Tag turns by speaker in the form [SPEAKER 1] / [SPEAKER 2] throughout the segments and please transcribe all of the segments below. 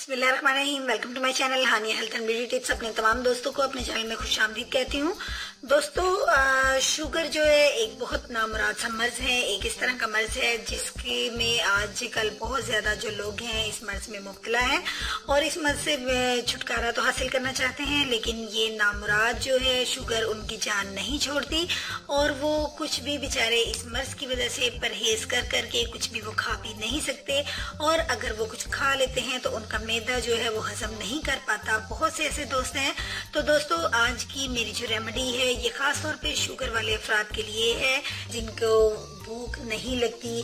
[SPEAKER 1] बिस्मिल्लाहिर्रहमानिर्रहीम। Welcome to my channel Haniya health and beauty tips. अपने तमाम दोस्तों को अपने चैनल में खुशामदीद कहती हूँ। दोस्तों, शुगर जो है एक बहुत नामुराद सा मर्ज है, एक इस तरह का मर्ज है जिसके में आजकल बहुत ज्यादा जो लोग हैं इस मर्ज में मुब्तला हैं और इस मर्ज से छुटकारा तो हासिल करना चाहते हैं, लेकिन ये नामुराद जो है शुगर उनकी जान नहीं छोड़ती और वो कुछ भी बेचारे इस मर्ज की वजह से परहेज कर करके कुछ भी वो खा पी नहीं सकते और अगर वो कुछ खा लेते हैं तो उनका मैदा जो है वो हजम नहीं कर पाता। बहुत से ऐसे दोस्त हैं। तो दोस्तों, आज की मेरी जो रेमेडी है ये खास तौर पे शुगर वाले अफराद के लिए है जिनको भूख नहीं लगती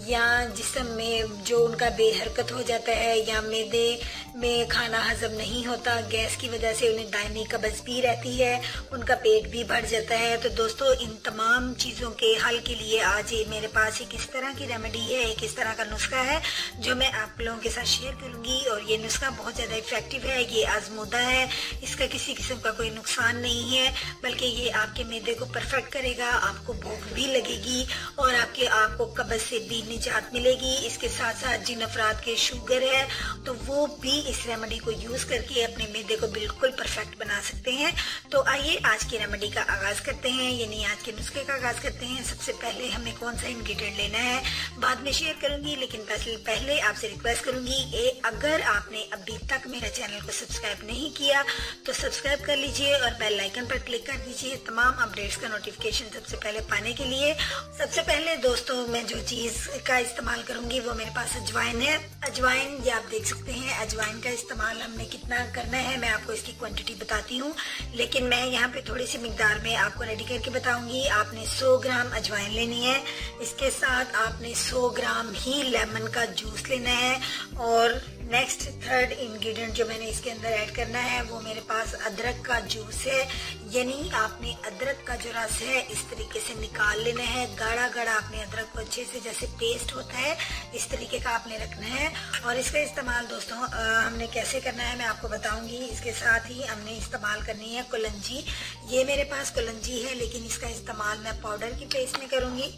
[SPEAKER 1] या जिस्म में जो उनका बेहरकत हो जाता है या मैदे में खाना हजम नहीं होता, गैस की वजह से उन्हें दायमी कब्ज भी रहती है, उनका पेट भी बढ़ जाता है। तो दोस्तों, इन तमाम चीज़ों के हल के लिए आज मेरे पास एक इस तरह की रेमेडी है, एक इस तरह का नुस्खा है जो मैं आप लोगों के साथ शेयर करूंगी और ये नुस्खा बहुत ज़्यादा इफेक्टिव है, ये आजमूदा है, इसका किसी किस्म का कोई नुकसान नहीं है, बल्कि ये आपके मैदे को परफेक्ट करेगा, आपको भूख भी लगेगी और आपको कब्ज से भी निजात मिलेगी। इसके साथ साथ जिन अफराद के शुगर है तो वो भी इस रेमेडी को यूज करके अपने मैदे को बिल्कुल परफेक्ट बना सकते हैं। तो आइए आज की रेमेडी का आगाज करते हैं, यानी आज के नुस्खे का आगाज करते हैं। सबसे पहले हमें कौन सा इंग्रेडिएंट लेना है बाद में शेयर करूंगी, लेकिन पहले आपसे रिक्वेस्ट करूंगी अगर आपने अभी तक मेरे चैनल को सब्सक्राइब नहीं किया तो सब्सक्राइब कर लीजिए और बेल आइकन पर क्लिक कर दीजिए तमाम अपडेट्स का नोटिफिकेशन सबसे पहले पाने के लिए। सबसे पहले दोस्तों, मैं जो चीज का इस्तेमाल करूंगी वो मेरे पास अजवाइन है। अजवाइन ये आप देख सकते हैं, अजवाइन का इस्तेमाल हमने कितना करना है मैं आपको इसकी क्वांटिटी बताती हूँ, लेकिन मैं यहाँ पे थोड़ी सी मिकदार में आपको रेडी करके बताऊंगी। आपने 100 ग्राम अजवाइन लेनी है, इसके साथ आपने 100 ग्राम ही लेमन का जूस लेना है और नेक्स्ट थर्ड इंग्रेडिएंट जो मैंने इसके अंदर ऐड करना है वो मेरे पास अदरक का जूस है, यानी आपने अदरक का जो रस है इस तरीके से निकाल लेना है, गाढ़ा गाढ़ा आपने अदरक को अच्छे से जैसे पेस्ट होता है इस तरीके का आपने रखना है। और इसका इस्तेमाल दोस्तों हमने कैसे करना है मैं आपको बताऊंगी। इसके साथ ही हमने इस्तेमाल करनी है कुलंजी। ये मेरे पास कुलंजी है लेकिन इसका इस्तेमाल मैं पाउडर की पेस्ट में करूंगी,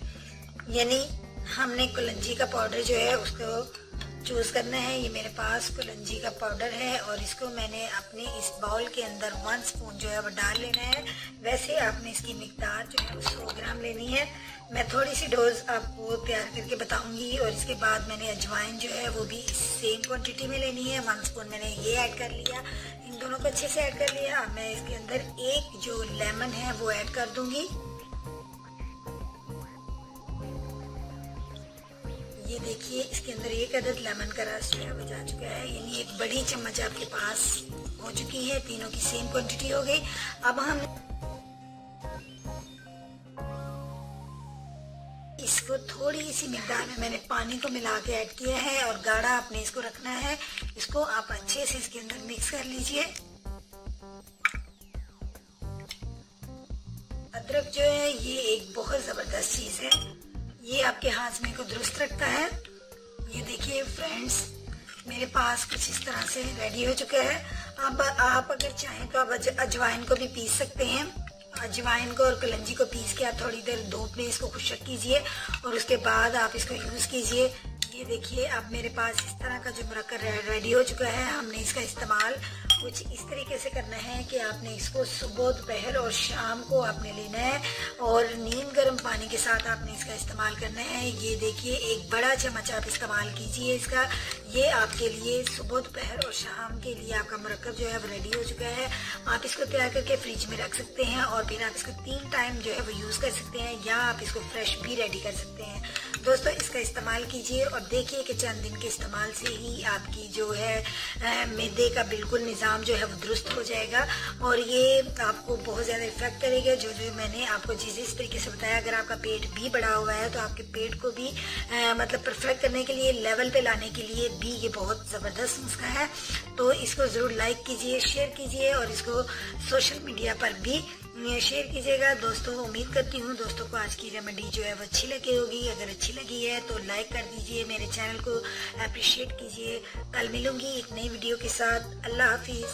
[SPEAKER 1] यानी हमने कुलंजी का पाउडर जो है उसको चूज करना है। ये मेरे पास कुलंजी का पाउडर है और इसको मैंने अपने इस बाउल के अंदर 1 स्पून जो है वो डाल लेना है। वैसे आपने इसकी मिकदार जो है वो 100 ग्राम लेनी है। मैं थोड़ी सी डोज आपको तैयार करके बताऊंगी और इसके बाद मैंने अजवाइन जो है वो भी सेम क्वांटिटी में लेनी है। 1 स्पून मैंने ये ऐड कर लिया, इन दोनों को अच्छे से ऐड कर लिया। अब मैं इसके अंदर एक जो लेमन है वो ऐड कर दूंगी। ये देखिए इसके अंदर एक अदद लेमन का रस जो है वो जा चुका है, यानी एक बड़ी चम्मच आपके पास हो चुकी है, तीनों की सेम क्वांटिटी हो गई। अब हम इसको थोड़ी सी मिकदार में मैंने पानी को मिला के ऐड किया है और गाढ़ा आपने इसको रखना है। इसको आप अच्छे से इसके अंदर मिक्स कर लीजिए। अदरक जो है ये एक बहुत जबरदस्त चीज है, ये आपके हाजमे को दुरुस्त रखता है। ये देखिए फ्रेंड्स, मेरे पास कुछ इस तरह से रेडी हो चुका है। अब आप अगर चाहें तो आप अजवाइन को भी पीस सकते हैं। अजवाइन को और कलंजी को पीस के आप थोड़ी देर धूप में इसको खुशक कीजिए और उसके बाद आप इसको यूज कीजिए। ये देखिए अब मेरे पास इस तरह का जो मुरक्कब रेडी हो चुका है। हमने इसका इस्तेमाल कुछ इस तरीके से करना है कि आपने इसको सुबह दोपहर और शाम को आपने लेना है और नीम गर्म पानी के साथ आपने इसका इस्तेमाल करना है। ये देखिए एक बड़ा चम्मच आप इस्तेमाल कीजिए इसका, ये आपके लिए सुबह दोपहर और शाम के लिए आपका मुरक्कब जो है वो रेडी हो चुका है। आप इसको तैयार करके फ्रिज में रख सकते हैं और फिर आप इसको 3 टाइम जो है वो यूज कर सकते हैं या आप इसको फ्रेश भी रेडी कर सकते हैं। दोस्तों, इसका इस्तेमाल कीजिए और देखिए कि चंद दिन के इस्तेमाल से ही आपकी जो है मैदे का बिल्कुल निज़ाम जो है वो दुरुस्त हो जाएगा और ये आपको बहुत ज़्यादा इफेक्ट करेगा। जो मैंने आपको चीज़ें इस तरीके से बताया, अगर आपका पेट भी बढ़ा हुआ है तो आपके पेट को भी मतलब परफेक्ट करने के लिए, लेवल पे लाने के लिए भी ये बहुत ज़बरदस्त नुस्खा है। तो इसको ज़रूर लाइक कीजिए, शेयर कीजिए और इसको सोशल मीडिया पर भी शेयर कीजिएगा। दोस्तों, उम्मीद करती हूँ दोस्तों को आज की रेमेडी जो है वो अच्छी लगी होगी। अगर अच्छी लगी है तो लाइक कर दीजिए, मेरे चैनल को अप्रिशिएट कीजिए। कल मिलूंगी एक नई वीडियो के साथ। अल्लाह हाफिज।